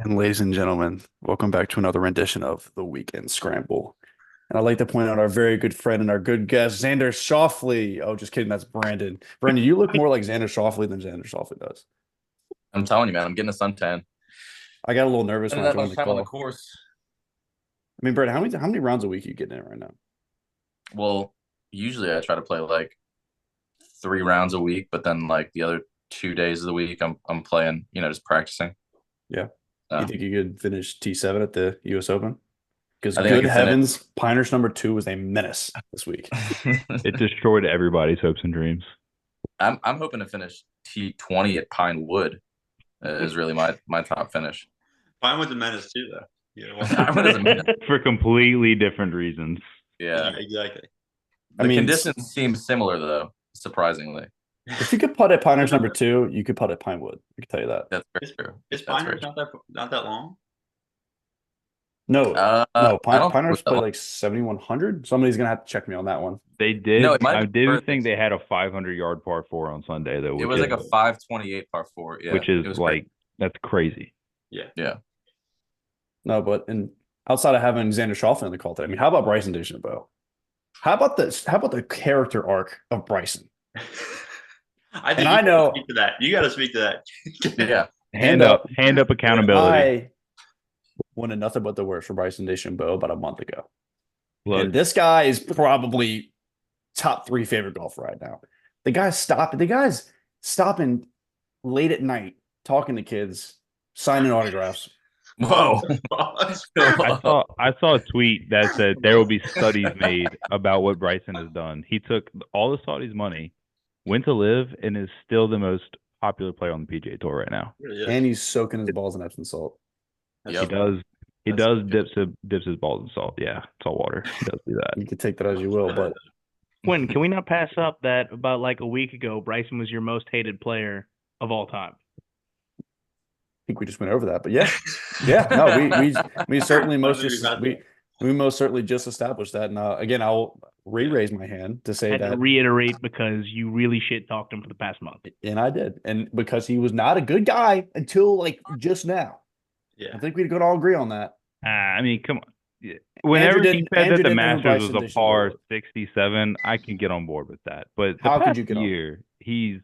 And ladies and gentlemen, welcome back to another rendition of the Weekend Scramble. And I'd like to point out our very good friend and our good guest, Xander Shoffley. Oh, just kidding. That's Brandon. Brandon, you look more like Xander Shoffley than Xander Shoffley does. I'm telling you, man, I'm getting a suntan. I got a little nervous when Spending I that joined much the time on the call. course. I mean, Brandon, how many rounds a week are you getting in right now? Well, usually I try to play like 3 rounds a week, but then like the other 2 days of the week, I'm playing, just practicing. Yeah. You So think you could finish T7 at the US Open? Because I think I good can finish. heavens, Pinehurst number 2 was a menace this week. It destroyed everybody's hopes and dreams. I'm hoping to finish T20 at Pinewood. Is really my top finish. Pinewood's a menace too, though. Pinewood is a menace. For completely different reasons. Yeah, exactly. I the mean, conditions seem similar though, surprisingly. if you could putt at Pinehurst number 2, you could putt at Pinewood. I can tell you that. That's very true. Is That's Pinehurst very not that long? No, no, I don't Pinehurst think played like 7,100. Somebody's gonna have to check me on that one. They did. No, it might I have been do further. think they had a 500-yard par four on Sunday, though, It which was is like a 528 par four. Yeah, which it is was like that's crazy. yeah. No, but and outside of having Xander Schauffele in the call today, I mean, how about Bryson DeChambeau? How about this? How about the character arc of Bryson? I think And I know speak to that. You got to speak to that. Yeah. Hand up accountability. I wanted nothing but the worst for Bryson DeChambeau about a month ago. Look, And this guy is probably top 3 favorite golfer right now. The guy's stopping late at night, talking to kids, signing autographs. Whoa. I saw a tweet that said there will be studies made about what Bryson has done. He took all the Saudis' money, went to live, and is still the most popular player on the PGA Tour right now. And he's soaking his balls in Epsom salt. Yep. He does. He That's does good. dips his balls in salt. Yeah, salt water. He does do that. You can take that as you will, but Quinn, can we not pass up that about like a week ago, Bryson was your most hated player of all time? I think we just went over that. But yeah, no, we certainly we most certainly just established that. And again, I'll raise my hand to I say had to that, reiterate because you really shit talked him for the past month. and I did, and because he was not a good guy until like just now. Yeah. I think we could all agree on that. I mean, come on. Yeah. Whenever Andrew you didn't- said Andrew that the didn't know Masters Bryson was a DeChambeau par was. 67, I can get on board with that. But the How could past you get on? year, he's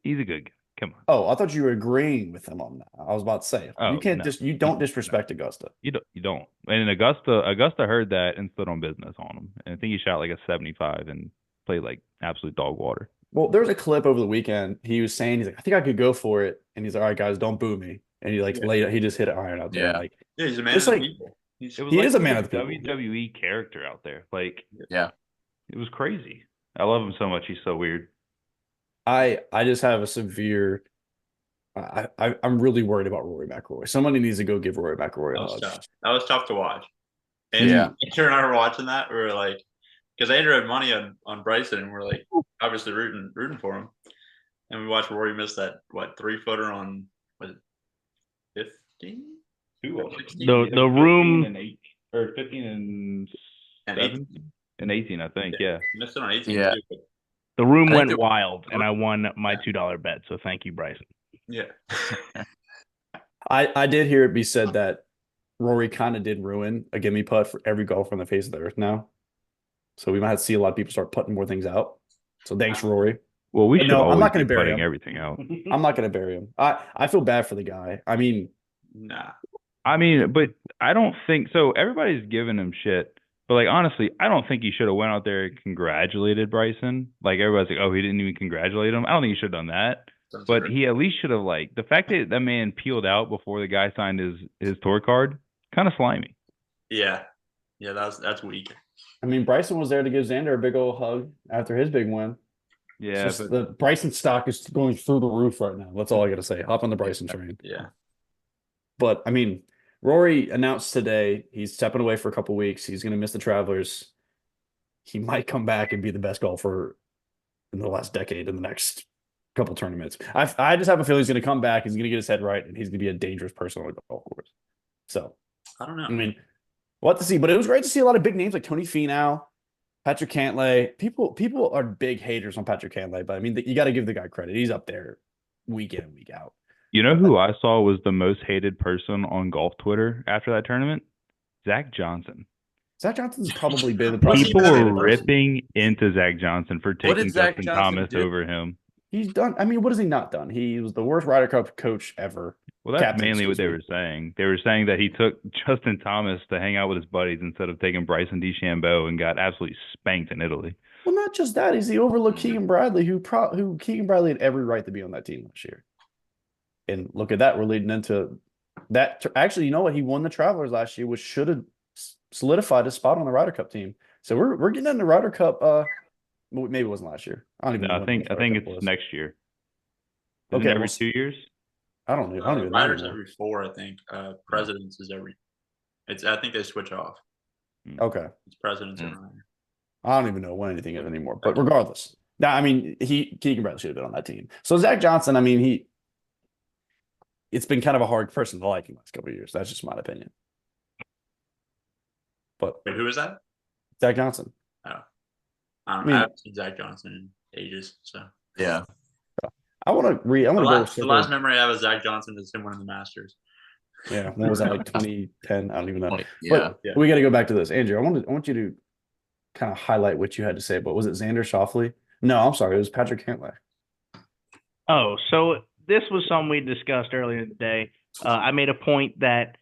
a good guy. Come on. Oh, I thought you were agreeing with him on that. I was about to say Oh, you can't no. you don't disrespect Augusta. You don't. And Augusta heard that and stood on business on him. And I think he shot like a 75 and played like absolute dog water. Well, there was a clip over the weekend. He was saying, he's like, I think I could go for it. And he's like, all right, guys, don't boo me. And he he just hit an iron out there. Yeah. Like, Yeah, he's a man Just of like- the people. It was He like is a man of the people. WWE character out there. Like, Yeah. it was crazy. I love him so much. He's so weird. I just have a severe. I'm really worried about Rory McIlroy. Somebody needs to go give Rory McIlroy That a was hug. tough. That was tough to watch. And Yeah. Andrew and I were watching that. We were like, because Andrew had money on Bryson, and we're like, obviously rooting for him. And we watched Rory miss that 3-footer on was it 15? The room 15 and And 7 and 18, I think. Yeah. He missed it on 18 Yeah. too. But the room I think went there- wild, and I won my $2 bet. So thank you, Bryson. yeah. I did hear it be said that Rory kind of did ruin a gimme putt for every golfer on the face of the earth now. So we might have to see a lot of people start putting more things out. So thanks, Rory. Well, we But should no, I'm always not gonna be bury putting him. everything out. I'm not going to bury him. I feel bad for the guy. I mean, Nah. I mean, but I don't think so. Everybody's giving him shit, but like honestly, I don't think he should have went out there and congratulated Bryson. Like everybody's like, oh, he didn't even congratulate him. I don't think he should have done that. But he at least should have like the fact that that man peeled out before the guy signed his tour card, kind of slimy. Yeah. Yeah, that's weak. I mean, Bryson was there to give Xander a big old hug after his big win. Yeah, It's just but the Bryson stock is going through the roof right now. That's all I got to say. Hop on the Bryson train. Yeah. But I mean, Rory announced today he's stepping away for a couple weeks. He's going to miss the Travelers. He might come back and be the best golfer in the last decade in the next couple tournaments. I just have a feeling he's going to come back. He's going to get his head right, and he's going to be a dangerous person on the golf course. So, I don't know. I mean, we'll have to see. But it was great to see a lot of big names like Tony Finau, Patrick Cantlay. People are big haters on Patrick Cantlay, but I mean, you got to give the guy credit. He's up there week in and week out. You know who I saw was the most hated person on golf Twitter after that tournament? Zach Johnson. Zach Johnson's probably been the Was he People most that were hated person. ripping into Zach Johnson for What did taking Zach Justin Johnson Thomas do? over him. He's done. I mean, what has he not done? He was the worst Ryder Cup coach ever. Well, that's Captain, mainly what excuse they me. were saying. They were saying that he took Justin Thomas to hang out with his buddies instead of taking Bryson DeChambeau and got absolutely spanked in Italy. Well, not just that. He's the overlooked Mhm. Keegan Bradley, who Keegan Bradley had every right to be on that team last year. And look at that. We're leading into that. Actually, you know what? He won the Travelers last year, which should have solidified his spot on the Ryder Cup team. So we're getting into the Ryder Cup. Maybe it wasn't last year. I don't even No, know. I think it's was. next year. Isn't Okay, it every well, 2 years? I don't know. I don't even know Riders anymore. every 4, I think. Presidents is every. I think they switch off. Okay. It's presidents Mm. and Ryder. I don't even know when anything is anymore. But regardless, now I mean, Keegan Bradley should have been on that team. So Zach Johnson, I mean, it's been kind of a hard person to like in the last couple of years. That's just my opinion. But Wait, who is that? Zach Johnson. I don't I mean- I haven't seen Zach Johnson in ages. So Yeah. I want to the go. last memory I have of Zach Johnson is him winning the Masters. Yeah, when was that? Like 2010? I don't even know. 20 But Yeah. we got to go back to this, Andrew. I want you to kind of highlight what you had to say. But was it Xander Schauffele? No, I'm sorry. It was Patrick Cantlay. Oh, so this was something we discussed earlier today. I made a point that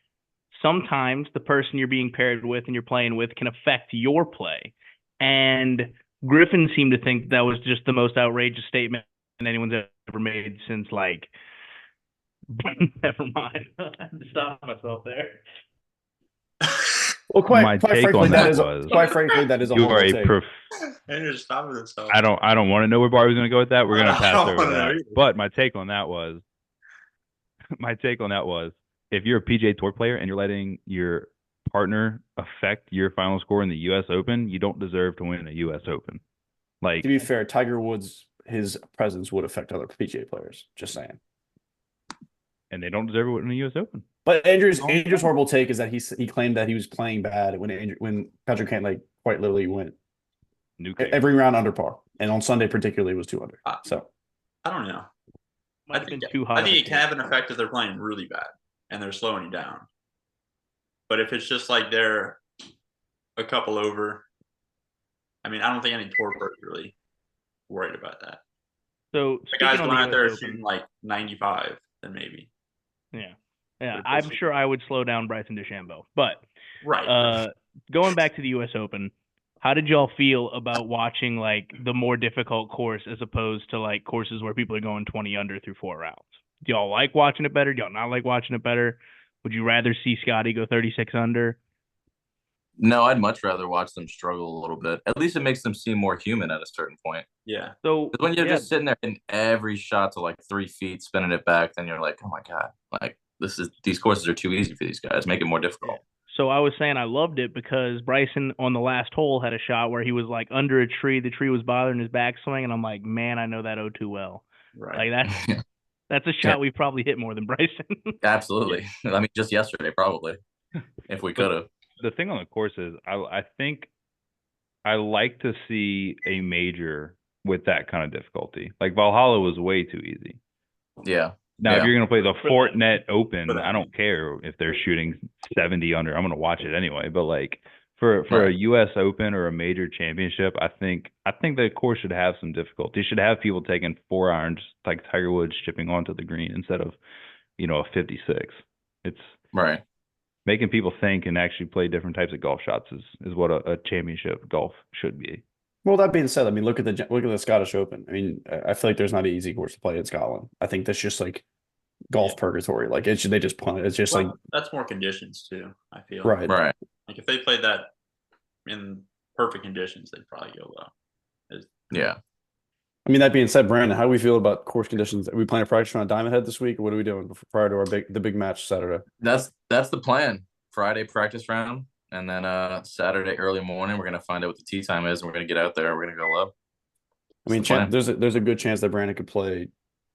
sometimes the person you're being paired with and you're playing with can affect your play. And Griffin seemed to think that was just the most outrageous statement anyone's ever made since, like, never mind. I had to stop myself there. Well, My quite take frankly, on that that is was- quite frankly that is a You are horrible a take. prof. Andrew, stop with himself. I don't want to know where Barbie was going to go with that. We're going to I pass don't over wanna know that. either. But my take on that was, if you're a PGA Tour player and you're letting your partner affect your final score in the U.S. Open, you don't deserve to win a U.S. Open. Like, To be fair, Tiger Woods, his presence would affect other PGA players. Just saying. and they don't deserve to win a U.S. Open. But Andrew's horrible take is that he claimed that he was playing bad when Patrick Cantlay quite literally went New kick. every round under par, and on Sunday particularly was 200. So I don't know. Might have been too hot. I think it can have an effect if they're playing really bad and they're slowing you down. But if it's just like they're a couple over, I mean, I don't think any tour pros really worried about that. So The guys speaking going on out the there US shooting Open, like 95, then maybe. yeah, But I'm it's- sure I would slow down Bryson DeChambeau. But Right. going back to the U.S. Open, how did y'all feel about watching like the more difficult course as opposed to like courses where people are going 20 under through 4 rounds? Do y'all like watching it better? Do y'all not like watching it better? Would you rather see Scotty go 36 under? No, I'd much rather watch them struggle a little bit. At least it makes them seem more human at a certain point. Yeah. So Because when you're yeah, just sitting there in every shot to like 3 feet, spinning it back, then you're like, oh my God, like these courses are too easy for these guys. Make it more difficult. So I was saying I loved it because Bryson on the last hole had a shot where he was like under a tree. The tree was bothering his backswing, and I'm like, man, I know that O too well. Right. Like that's a shot we probably hit more than Bryson. Absolutely. I mean, just yesterday, probably, if we could have. The thing on the course is, I think I like to see a major with that kind of difficulty. Like Valhalla was way too easy. Yeah. Now, Yeah. if you're going to play the For Fortinet Open, for I don't care if they're shooting 70 under. I'm going to watch it anyway. But like for Right. a U.S. Open or a major championship, I think the course should have some difficulty. It should have people taking 4 irons like Tiger Woods chipping onto the green instead of, a 56. It's Right. making people think and actually play different types of golf shots is what a championship golf should be. well, that being said, I mean, look at the Scottish Open. I mean, I feel like there's not an easy course to play in Scotland. I think that's just like golf purgatory. Like they just punt it. It's just like That's more conditions too, I feel. right. Right. Like if they played that in perfect conditions, they'd probably go low. Yeah. I mean, that being said, Brandon, how do we feel about course conditions? Are we planning to practice on a Diamond Head this week, or what are we doing prior to the big match Saturday? That's the plan. Friday practice round. And then Saturday early morning, we're gonna find out what the tee time is, and we're gonna get out there. We're gonna go low. I mean, That's the plan. there's a good chance that Brandon could play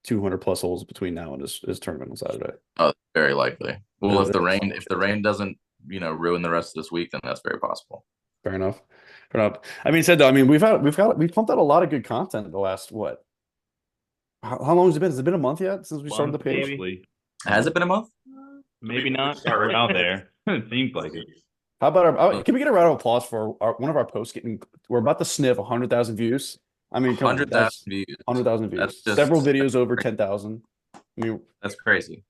200 plus holes between now and his tournament on Saturday. Oh, very likely. Well, Yeah, if the rain doesn't, ruin the rest of this week, then that's very possible. Fair enough. Fair enough. I mean, said though, I mean, we've pumped out a lot of good content the last How long has it been? Has it been a month yet since we started the Month, page? maybe. Has it been a month? Maybe not. Start Out there. It seems like it. How about can we get a round of applause for one of our posts getting? We're about to sniff 100,000 views. I mean, come on, 100,000 that's views. 100,000 That's views. just Several videos over 10,000. I mean, that's crazy.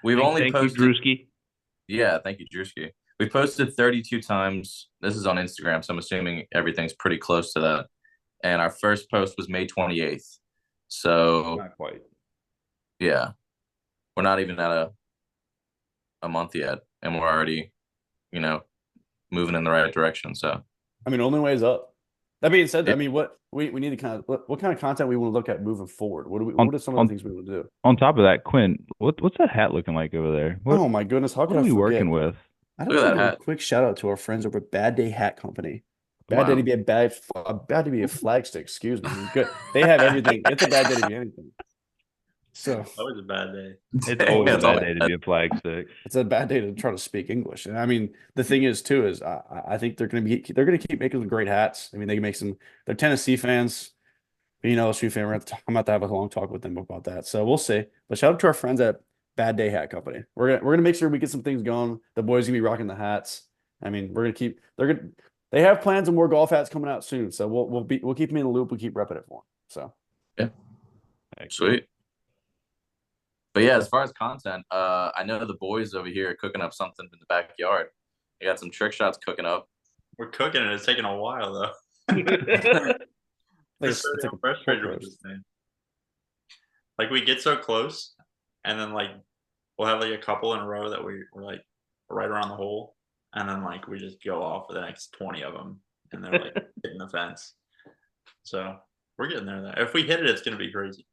We've only Thank posted. you, Drewski. Yeah, thank you, Drewski. We posted 32 times. This is on Instagram, so I'm assuming everything's pretty close to that. And our first post was May 28th. So Not quite. yeah, we're not even at a month yet, and we're already, moving in the right direction. So I mean, only way is up. That being said, Yeah. I mean, what we need to kind of what kind of content we want to look at moving forward. What On- what are some of the things we want to do? On top of that, Quinn, what's that hat looking like over there? What, Oh my goodness, how what could are I we forget? working with? I Look don't at think that a hat. quick shout out to our friends over at Bad Day Hat Company. Bad day Wow. to be bad to be a flag stick. Excuse me. Good. They have everything. It's a bad day to be anything. So That was a bad day. It's Yeah, always a it's all bad day to be a flag stick. it's a bad day to try to speak English. And I mean, the thing is too is I think they're gonna keep making some great hats. I mean, they can make some. They're Tennessee fans. Being an LSU fan, I'm about to have a long talk with them about that. So we'll see. But shout out to our friends at Bad Day Hat Company. We're gonna make sure we get some things going. The boys gonna be rocking the hats. I mean, they have plans and more golf hats coming out soon. So we'll keep them in the loop. We'll keep repping it for them. So Sweet. But yeah, as far as content, I know the boys over here are cooking up something in the backyard. They got some trick shots cooking up. We're cooking it. It's taking a while though. it's It's like a frustrated pork with roast. this thing. Like we get so close, and then like we'll have like a couple in a row that we're like right around the hole, and then like we just go off for the next 20 of them, and they're like hitting the fence. So we're getting there. Though. If we hit it, it's gonna be crazy.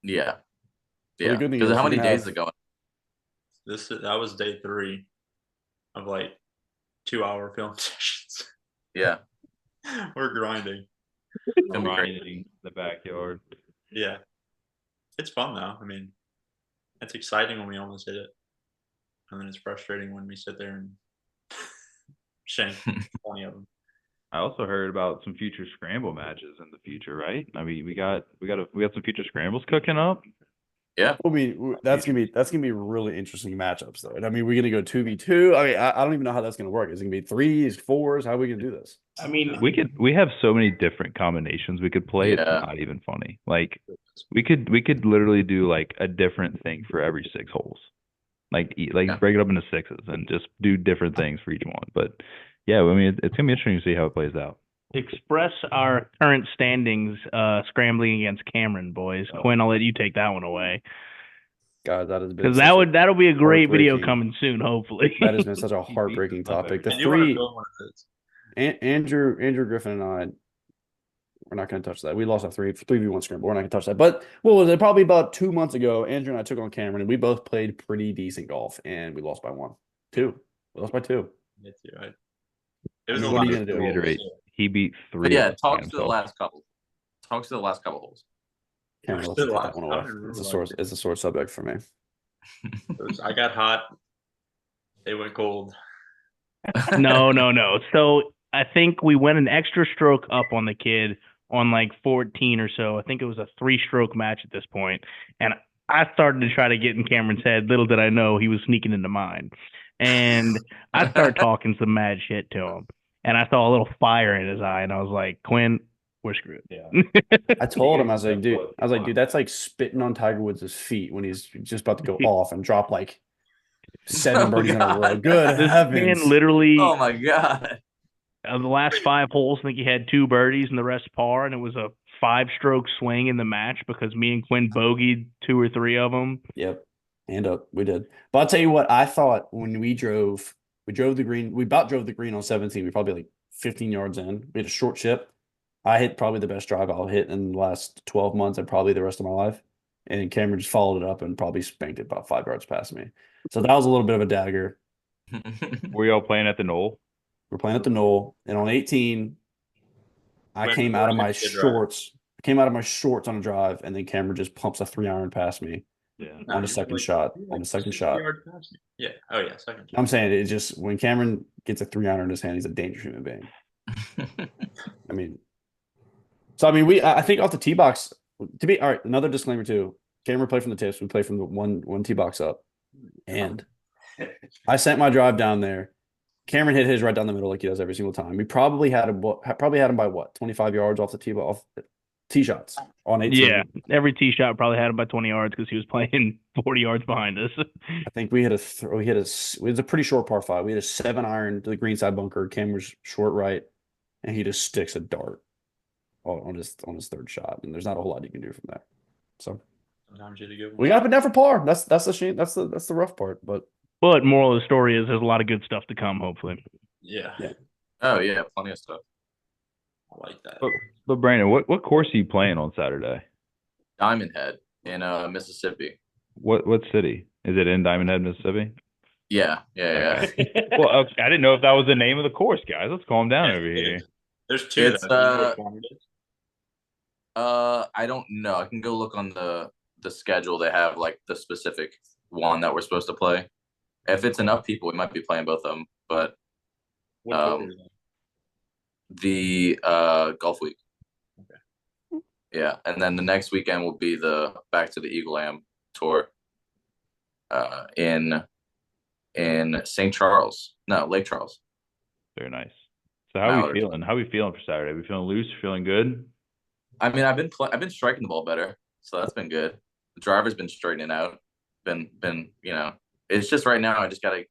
Yeah. Well, the Yeah. good thing Because is how we're many gonna days have- is it going? That was day 3 of like 2-hour film sessions. Yeah. We're grinding. Gonna be great. Grinding the backyard. Yeah, it's fun though. I mean, it's exciting when we almost hit it, and then it's frustrating when we sit there and shank 20 of them. I also heard about some future scramble matches in the future, right? I mean, we got some future scrambles cooking up. Yeah. I mean, that's gonna be really interesting matchups though. And I mean, we're gonna go 2v2. I mean, I don't even know how that's gonna work. Is it gonna be 3s, 4s? How are we gonna do this? I mean, We have so many different combinations we could play. It's Yeah. not even funny. Like we could literally do like a different thing for every 6 holes. Like Yeah. break it up into 6s and just do different things for each one. But yeah, I mean, it's gonna be interesting to see how it plays out. express our current standings scrambling against Cameron, boys. Quinn, I'll let you take that one away. God, that has been Because such that'll be a great video heartbreaking- coming soon, hopefully. that has been such a heartbreaking topic. The And you want to three film one of those? Andrew Griffin and I, we're not going to touch that. We lost a 3v1 scramble. We're not going to touch that. But what was it? Probably about 2 months ago, Andrew and I took on Cameron, and we both played pretty decent golf, and we lost by 1. 2. We lost by 2. Me too. It was mean, a what lot are you of gonna do? goals, Reiterate. yeah. He beat 3. But yeah, of us by talks to the himself. last couple. Talks to the last couple holes. Cameron, let's Still take that lost. one I away. don't even It's a remember sore. It's a sore subject for me. I got hot. It went cold. No. So I think we went an extra stroke up on the kid on like 14 or so. I think it was a 3-stroke match at this point. And I started to try to get in Cameron's head. Little did I know he was sneaking into mine. And I started talking some mad shit to him. And I saw a little fire in his eye. And I was like, Quinn, we're screwed. Yeah. I told him, I was like, dude, that's like spitting on Tiger Woods' feet when he's just about to go off and drop like 7 Oh, birdies in a row. God. Good This heavens. man literally, Oh my god. the last 5 holes, I think he had 2 birdies and the rest par. And it was a 5-stroke swing in the match because me and Quinn bogeyed 2 or 3 of them. Yep. And up. We did. But I'll tell you what, I thought when we drove the green. We about drove the green on 17. We probably like 15 yards in. We had a short chip. I hit probably the best drive I'll hit in the last 12 months and probably the rest of my life. And Cameron just followed it up and probably spanked it about 5 yards past me. So that was a little bit of a dagger. Were y'all playing at the Knoll? We're playing at the Knoll. And on 18, I Went came out of my 460 drive. shorts. I came out of my shorts on a drive, and then Cameron just pumps a 3-iron past me Yeah. No, on you a second like- shot. you On like a second 60 shot. yards past me. Yeah. Oh yeah, second shot. I'm saying it just when Cameron gets a 3-iron in his hand, he's a dangerous human being. I mean, I think off the tee box, to be all right. Another disclaimer too. Cameron played from the tips. We played from the one tee box up, and I sent my drive down there. Cameron hit his right down the middle like he does every single time. We probably had him by what 25 yards off the tee shots on 18. Yeah, every tee shot probably had him by 20 yards because he was playing 40 yards behind us. I think we had it was a pretty short par 5. We had a 7-iron to the greenside bunker. Cameron's short right, and he just sticks a dart on his third shot, and there's not a whole lot you can do from there. So Sometimes you had to go. we got up and down for par. That's the shame. That's the rough part. But Moral of the story is there's a lot of good stuff to come, hopefully. Yeah. Oh yeah, plenty of stuff. I like that. But Brandon, what course are you playing on Saturday? Diamond Head in Mississippi. What city? Is it in Diamond Head, Mississippi? Yeah. Well, okay, I didn't know if that was the name of the course, guys. Let's calm down over here. There's two. It's, I don't know. I can go look on the schedule. They have like the specific one that we're supposed to play. If it's enough people, we might be playing both of them. But What tour is that? the Golf Week. Okay. Yeah, and then the next weekend will be the Back to the Eagle Am tour. In St. Charles, no, Lake Charles. Very nice. So how are we feeling? How are we feeling for Saturday? We feeling loose? Feeling good? I mean, I've been striking the ball better, so that's been good. The driver's been straightening out. Been it's just right now I just gotta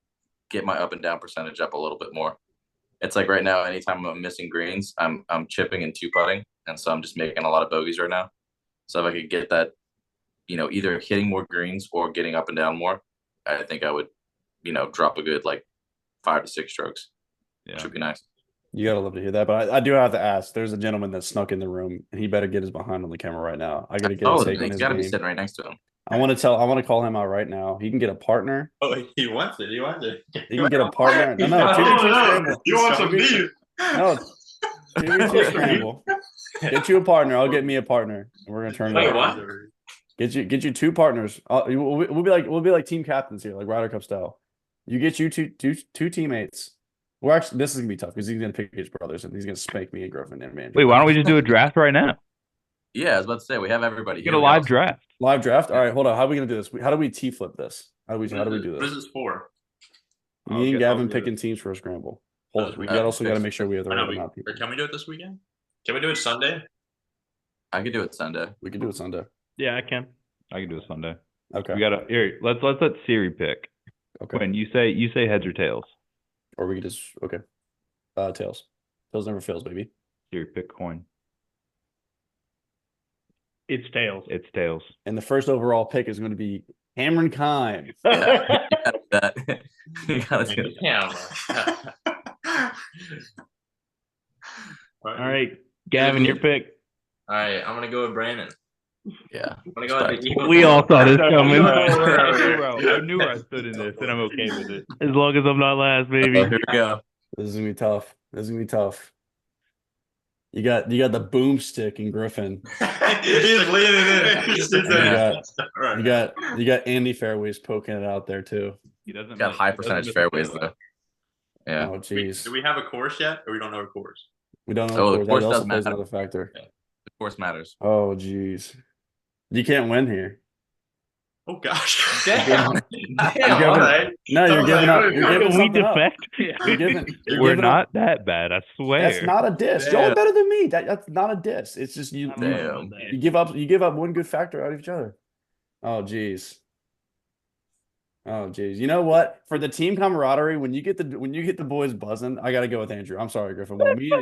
get my up and down percentage up a little bit more. It's like right now, anytime I'm missing greens, I'm chipping and 2-putting, and so I'm just making a lot of bogeys right now. So if I could get that, either hitting more greens or getting up and down more, I think I would, drop a good like 5 to 6 strokes. Yeah, which would be nice. you gotta love to hear that. But I do have to ask. There's a gentleman that snuck in the room, and he better get his behind on the camera right now. I gotta get his take on he's his got to be game. sitting right next to him. I want to call him out right now. He can get a partner. Oh, he wants it. He can get a partner. No, 2v2 scramble. You want some beef? No, 2v2 scramble. Get you a partner. I'll get me a partner, and we're gonna turn it Wait, up. what? Get you 2 partners. We'll be like team captains here, like Ryder Cup style. You get you two teammates. Well, actually, this is gonna be tough because he's gonna pick his brothers and he's gonna spank me and Griffin and Andrew. Wait, why don't we just do a draft right now? Yeah, I was about to say we have everybody. Get a live draft. Live draft. All right, hold on. How are we gonna do this? How do we flip this? How do we do What this? is this for? Me and Okay, Gavin I'll do picking teams for a scramble. Hold on. We also got to make sure we have the I know, right amount of people. Can we do it this weekend? Can we do it Sunday? I could do it Sunday. We can do it Sunday. Yeah, I can. I can do it Sunday. Okay. We gotta here. Let's let Siri pick. Okay. When you say heads or tails. Or we could just tails. Tails never fails, baby. Siri, pick coin. It's tails. It's tails. And the first overall pick is going to be Cameron Kime. Yeah, that. You gotta do that. All right, Gavin, your pick. All right, I'm gonna go with Brandon. Yeah. I'm gonna go with the Eagles. We all saw this coming. I knew where I stood in this, and I'm okay with it. As long as I'm not last, baby. Here we go. This is gonna be tough. You got the boomstick in Griffin. He's leaning in. You got Andy Fairways poking it out there too. He doesn't Got miss- high he doesn't percentage miss fairways a though. Yeah. Oh jeez. Do we have a course yet, or we don't know a course? We don't know. Oh, the That course also does plays matter. another factor. The course matters. Oh jeez. You can't win here. Oh gosh! Damn. Damn, All right. No, you're giving up. You're Can giving we something up. defect? You're giving. You're We're giving up. not that bad, I swear. That's not a diss. Yeah. Y'all are better than me. That's not a diss. It's just you. Damn. You give up. You give up one good factor out of each other. Oh jeez. Oh jeez. You know what? For the team camaraderie, when you get the boys buzzing, I gotta go with Andrew. I'm sorry, Griffin. When we,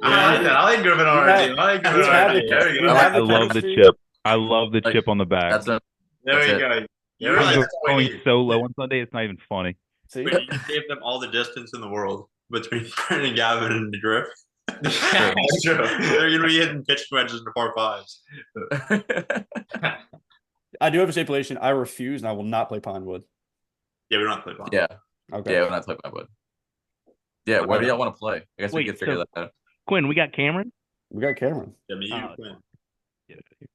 I like Griffin already. I like Griffin we have already. the- There we we go. have I the love the chemistry. chip. I love the Like, chip on the back. That's a There we That's go. You're You're going so low on Sunday, it's not even funny. see, You gave them all the distance in the world between Brandon, Gavin, and Griff. That's true. They're gonna be hitting pitch wedges in the par fives. I do have a stipulation. I refuse, and I will not play Pinewood. Yeah, we don't have to play ball. yeah. Okay. Yeah, we're not talking about wood. Yeah, where do y'all want to play? I guess we Wait, could figure so- that out. Quinn, we got Cameron. We got Cameron. Yeah, me, you, Oh, Quinn.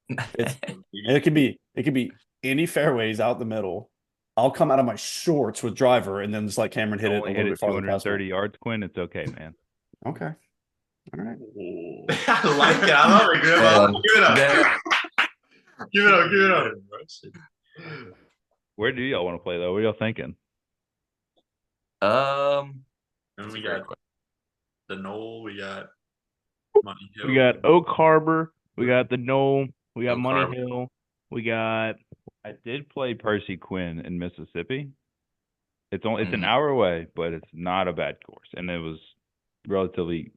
And it could be any fairways out the middle. I'll come out of my shorts with driver, and then just let Cameron hit it a Only little hit bit it farther past 230 me. yards, Quinn. It's okay, man. Okay. All right. I like it. I love it, Griff. I love it. Give it up. Give it up. Give it up. Where do y'all want to play though? What are y'all thinking? And That's we a great got question. the Knoll. We got Money Hill. We got Oak Harbor. We got the Knoll. We got Oak Money Harbor. Hill. We got I did play Percy Quinn in Mississippi. It's an Mhm. hour away, but it's not a bad course, and it was relatively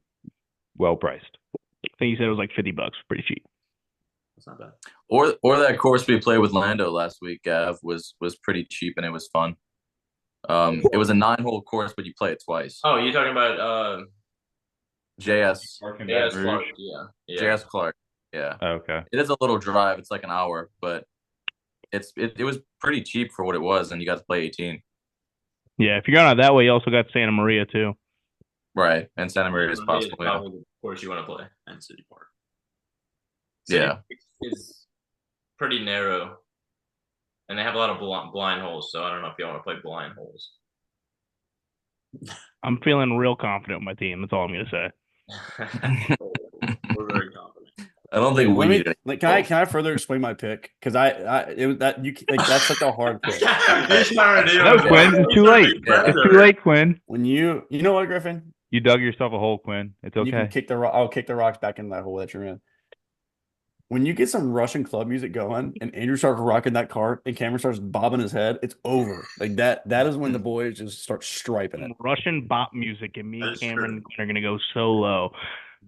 well priced. I think you said it was like $50, pretty cheap. That's not bad. Or that course we played with Lando last week, Gav, was pretty cheap and it was fun. It was a 9-hole course, but you play it twice. Oh, you're talking about JS JS Clark. Yeah. JS Clark. Yeah. Oh, okay. It is a little drive. It's like an hour, but it was pretty cheap for what it was, and you got to play 18. Yeah, if you're going out that way, you also got Santa Maria too. Right. And Santa Maria is Probably possible. Yeah. the course you want to play. And City Park. Yeah. It's pretty narrow, and they have a lot of blind holes. So I don't know if you want to play blind holes. I'm feeling real confident with my team. That's all I'm gonna say. We're very confident. I don't think we need it. Can I further explain my pick? Because it was that you like that's such a hard pick. No, Quinn, it's too late. It's too late, Quinn. When you know what, Griffin? You dug yourself a hole, Quinn. It's You can okay. kick I'll kick the rocks back in that hole that you're in. When you get some Russian club music going and Andrew starts rocking that cart and Cameron starts bobbing his head, it's over. Like that is when the boys just start striping it. Russian bop music, and me and That's Cameron true. are gonna go so low.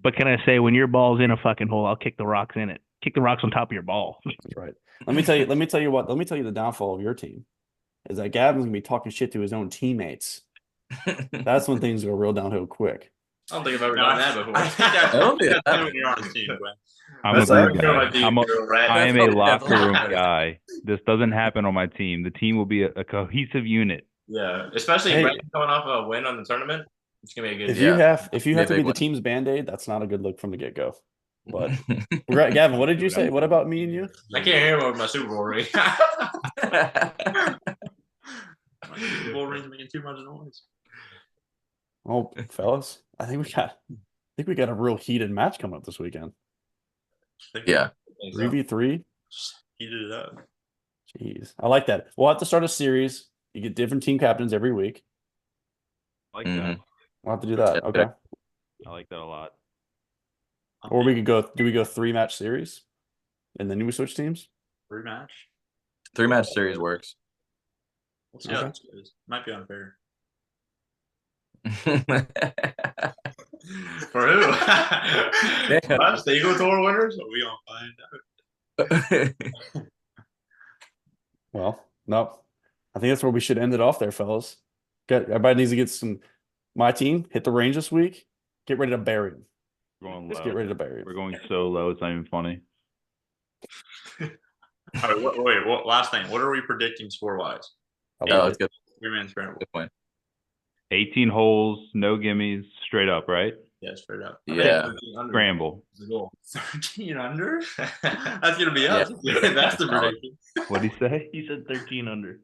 But can I say, when your ball's in a fucking hole, I'll kick the rocks in it. Kick the rocks on top of your ball. That's right. Let me tell you the downfall of your team is that Gavin's gonna be talking shit to his own teammates. That's when things go real downhill quick. I don't think I've ever done that before. I think that's I don't think that's that- when you're on his team, Gwen. I'm That's a all rude right. guy. I am a locker room guy. This doesn't happen on my team. The team will be a cohesive unit. Yeah, especially Hey. Brandon coming off a win on the tournament. It's gonna be a good. If year. you have Be a to be big the one. team's band-aid, that's not a good look from the get-go. But Gavin, what did you say? What about me and you? I can't hear him over my Super Bowl ring. My Super Bowl ring's making too much noise. Oh, fellas, I think we got a real heated match coming up this weekend. Yeah. 3v3. Heated it up. Jeez. I like that. We'll have to start a series. You get different team captains every week. I like Mhm. that. We'll have to do that. Yeah. Okay. I like that a lot. Or we could go 3-match series and then we switch teams? Rematch. 3-match series works. We'll see how this goes. Might be unfair. For who? Us, the Eagle Tour winners? We gonna find out. Well, no. I think that's where we should end it off there, fellas. Everybody needs to get my team, hit the range this week. Get ready to bury them. We're going Just low. get ready to bury We're them. going so low. It's not even funny. All right, wait, last thing. What are we predicting score-wise? I Oh, like it's it. good. Three-man scramble. Good point. 18 holes, no gimmies, straight up, right? Yeah, straight up. Yeah. Scramble. 13 under? That's going to be us. That's the prediction. What'd he say? He said 13 under.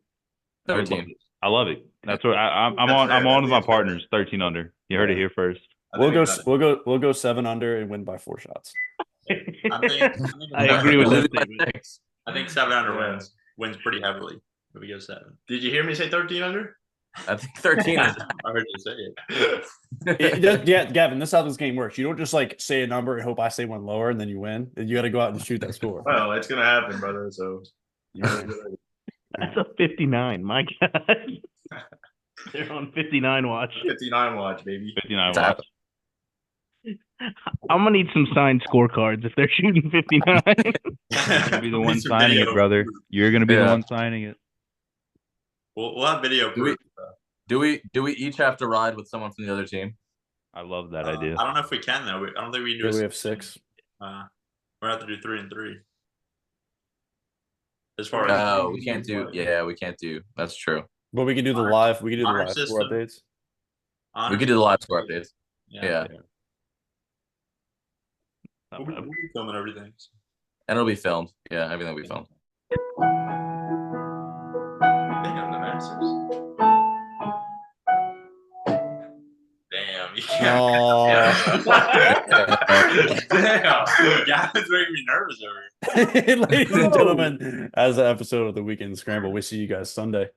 13. I love it. That's what I'm on. I'm on with my partners. 13 under. You heard it here first. We'll go 7 under and win by 4 shots. I agree with that statement. I think 7 under wins pretty heavily if we go 7. Did you hear me say 13 under? I think 13 is. I heard you say it. Yeah, Gavin, this is how this game works. You don't just like say a number and hope I say one lower and then you win. You got to go out and shoot that score. Well, it's going to happen, brother. So you really get ready. That's a 59. My God. They're on 59 watch. 59 watch, baby. 59 It's watch. I'm gonna need some signed scorecards if they're shooting 59. You're gonna be the one Need some signing video it, brother. proof. You're gonna be the Yeah. one signing it. We'll have video Do we- proof. Do we each have to ride with someone from the other team? I love that idea. I don't know if we can though. I don't think we can do. Yeah, a we have six. 6. We're gonna have to do 3 and 3. As far as No, we can't do. Yeah, we can't do. That's true. But we can do the Honor- live. We can do the honor live score system. updates. We could do the live score updates. Yeah. We'll be filming everything. And it'll be filmed. Yeah, everything will be filmed. Damn, the Masters. Damn, you can't. Oh. Damn, Gavin's making me nervous over here. Ladies and gentlemen, as an episode of the Weekend Scramble, we see you guys Sunday.